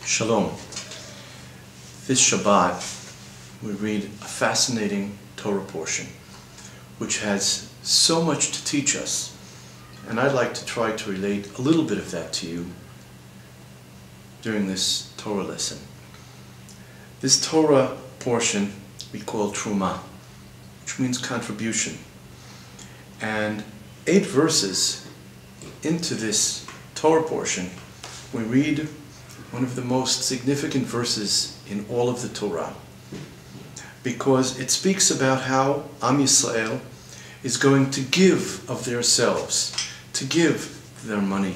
Shalom. This Shabbat, we read a fascinating Torah portion, which has so much to teach us, and I'd like to try to relate a little bit of that to you during this Torah lesson. This Torah portion we call Trumah, which means contribution, and 8 verses into this Torah portion, we read one of the most significant verses in all of the Torah, because it speaks about how Am Yisrael is going to give of themselves, to give their money,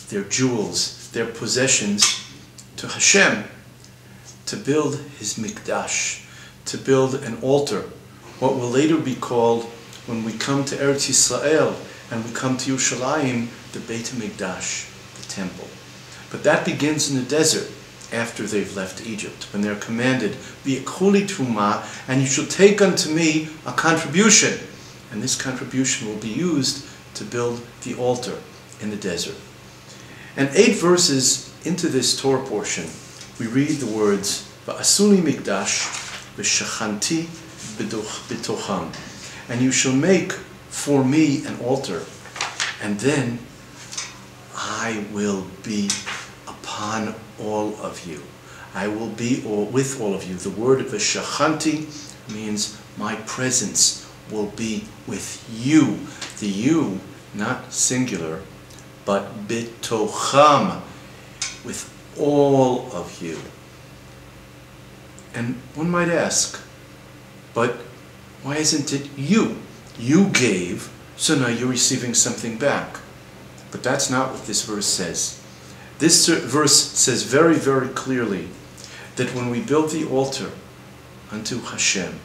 their jewels, their possessions to Hashem, to build His Mikdash, to build an altar, what will later be called, when we come to Eretz Yisrael and we come to Yerushalayim, the Beit HaMikdash, the temple. But that begins in the desert after they've left Egypt, when they're commanded, V'yikhu li Trumah, and you shall take unto me a contribution. And this contribution will be used to build the altar in the desert. And 8 verses into this Torah portion, we read the words, V'asu li mikdash, v'shachanti b'tocham. And you shall make for me an altar, and then I will be upon all of you. I will be with all of you. The word v'shachanti means my presence will be with you. The you, not singular, but bitocham, with all of you. And one might ask, but why isn't it you? You gave, so now you're receiving something back. But that's not what this verse says. This verse says very, very clearly that when we build the altar unto Hashem,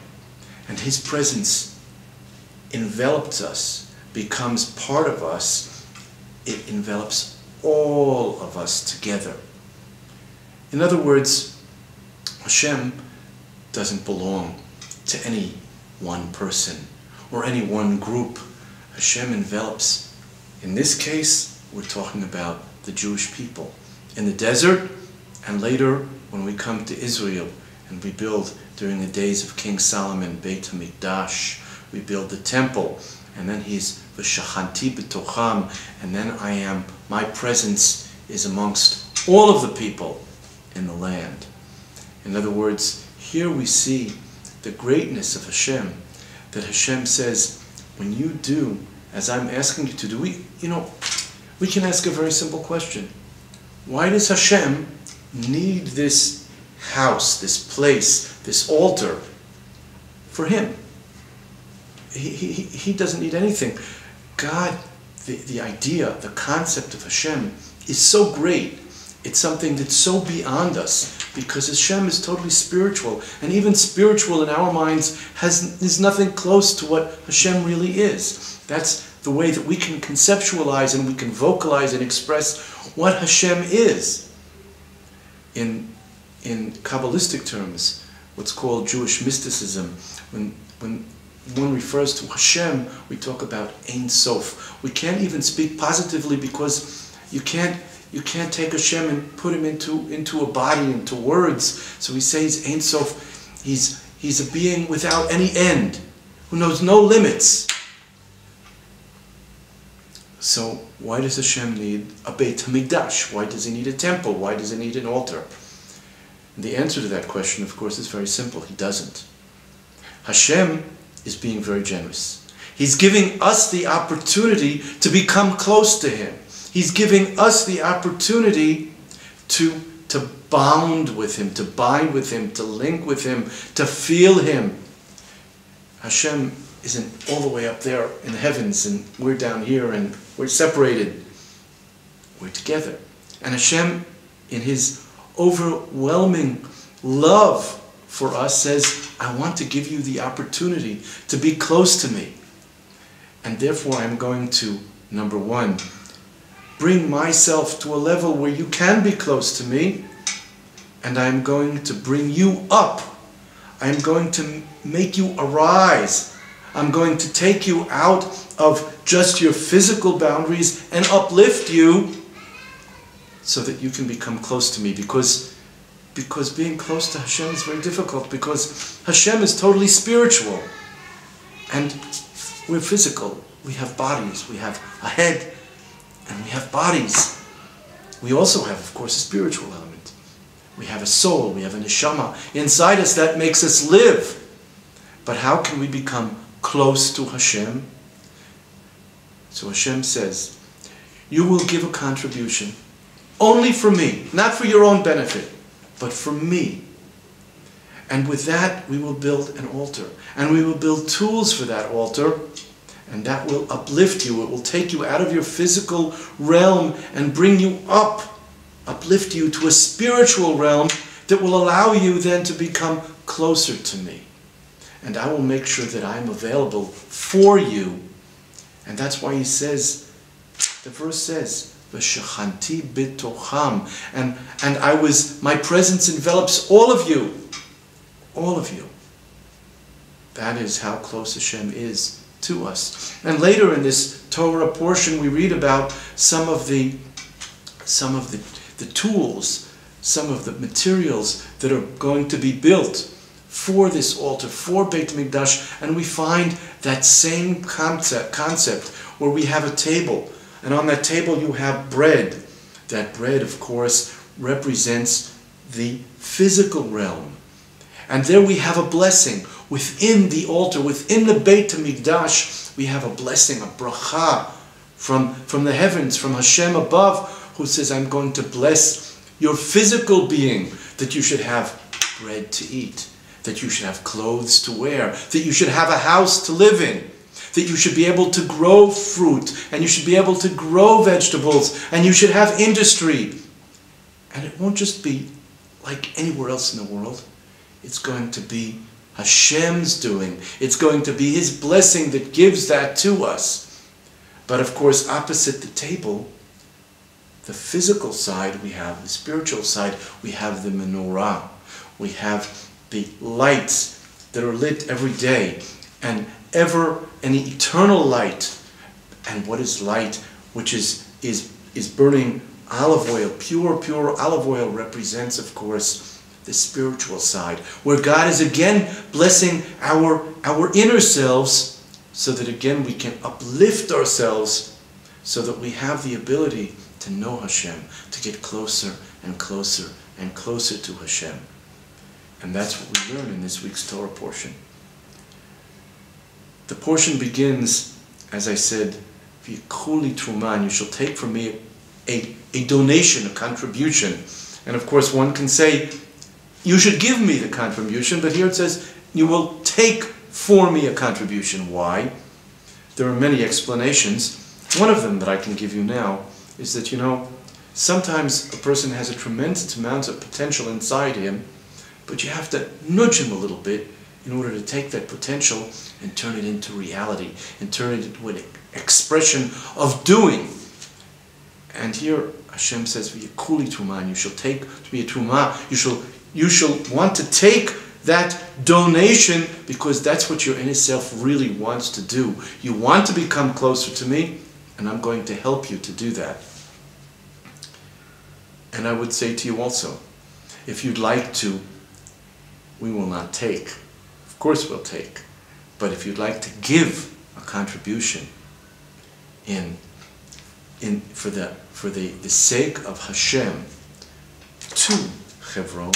and His presence envelops us, becomes part of us, it envelops all of us together. In other words, Hashem doesn't belong to any one person or any one group. Hashem envelops. In this case, we're talking about the Jewish people in the desert, and later when we come to Israel and we build during the days of King Solomon Beit HaMikdash, we build the temple, and then He's v'shachanti b'tocham, and then my presence is amongst all of the people in the land. In other words, here we see the greatness of Hashem, that Hashem says, when you do as I'm asking you to do, we can ask a very simple question. Why does Hashem need this house, this place, this altar for Him? He doesn't need anything. God, the idea, the concept of Hashem is so great. It's something that's so beyond us, because Hashem is totally spiritual, and even spiritual in our minds is nothing close to what Hashem really is. That's the way that we can conceptualize and we can vocalize and express what Hashem is. In Kabbalistic terms, what's called Jewish mysticism, when one refers to Hashem, we talk about Ein Sof. We can't even speak positively, because you can't take Hashem and put Him into a body, into words. So we say He's Ein Sof. He's a being without any end, who knows no limits. So why does Hashem need a Beit HaMikdash? Why does He need a temple? Why does He need an altar? And the answer to that question, of course, is very simple. He doesn't. Hashem is being very generous. He's giving us the opportunity to become close to Him. He's giving us the opportunity to bond with Him, to bind with Him, to link with Him, to feel Him. Hashem isn't all the way up there in the heavens and we're down here and we're separated. We're together. And Hashem, in His overwhelming love for us, says, I want to give you the opportunity to be close to me. And therefore I'm going to, number 1, bring myself to a level where you can be close to me, and I'm going to bring you up. I'm going to make you arise. I'm going to take you out of just your physical boundaries and uplift you so that you can become close to me, because because being close to Hashem is very difficult, because Hashem is totally spiritual. And we're physical. We have bodies. We have a head, and we have bodies. We also have, of course, a spiritual element. We have a soul. We have a neshama inside us that makes us live. But how can we become close to Hashem? So Hashem says, you will give a contribution only for me, not for your own benefit, but for me. And with that, we will build an altar. And we will build tools for that altar. And that will uplift you. It will take you out of your physical realm and bring you up, uplift you to a spiritual realm that will allow you then to become closer to me. And I will make sure that I am available for you. And that's why he says, the verse says, V'shechanti b'tocham. And my presence envelops all of you. All of you. That is how close Hashem is to us. And later in this Torah portion we read about some of the tools, some of the materials that are going to be built for this altar, for Beit Mikdash, and we find that same concept where we have a table, and on that table you have bread. That bread, of course, represents the physical realm. And there we have a blessing. Within the altar, within the Beit HaMikdash, we have a blessing, a bracha from the heavens, from Hashem above, who says, I'm going to bless your physical being, that you should have bread to eat, that you should have clothes to wear, that you should have a house to live in, that you should be able to grow fruit, and you should be able to grow vegetables, and you should have industry. And it won't just be like anywhere else in the world. It's going to be Hashem's doing. It's going to be His blessing that gives that to us. But of course, opposite the table, the physical side we have, the spiritual side, we have the menorah. We have the lights that are lit every day, and an eternal light. And what is light? Which is burning olive oil. Pure olive oil represents, of course, the spiritual side, where God is again blessing our inner selves, so that again we can uplift ourselves, so that we have the ability to know Hashem, to get closer and closer and closer to Hashem. And that's what we learn in this week's Torah portion. The portion begins, as I said, V'yikuli Trumah, you shall take from me a donation, a contribution. And of course one can say, you should give me the contribution, but here it says, you will take for me a contribution. Why? There are many explanations. One of them that I can give you now is that, sometimes a person has a tremendous amount of potential inside him, but you have to nudge him a little bit in order to take that potential and turn it into reality, and turn it into an expression of doing. And here Hashem says, V'yikuli Trumah, you shall take to be a Trumah, you shall want to take that donation, because that's what your inner self really wants to do. You want to become closer to me, and I'm going to help you to do that. And I would say to you also, if you'd like to, we will not take. Of course we'll take. But if you'd like to give a contribution for the sake of Hashem to Hebron,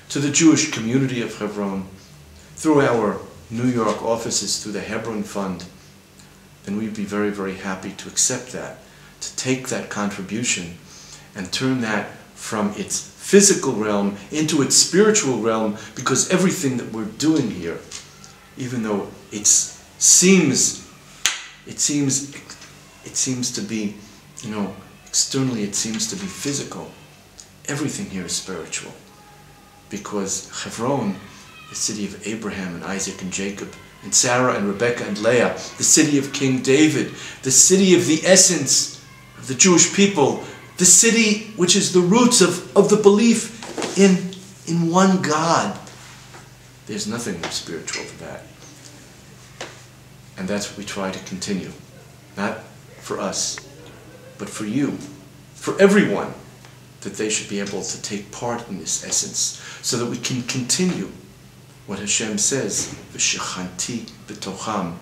to the Jewish community of Hebron, through our New York offices, through the Hebron Fund, then we'd be very, very happy to accept that, to take that contribution and turn that from its physical realm into its spiritual realm, because everything that we're doing here, even though it seems to be, externally it seems to be physical, everything here is spiritual. Because Hebron, the city of Abraham and Isaac and Jacob, and Sarah and Rebekah and Leah, the city of King David, the city of the essence of the Jewish people, the city which is the roots of the belief in one God. There's nothing more spiritual than that. And that's what we try to continue. Not for us, but for you, for everyone. that they should be able to take part in this essence, so that we can continue what Hashem says, V'shechanti b'tocham,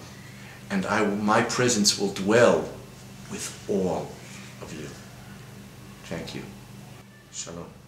and my presence will dwell with all of you. Thank you. Shalom.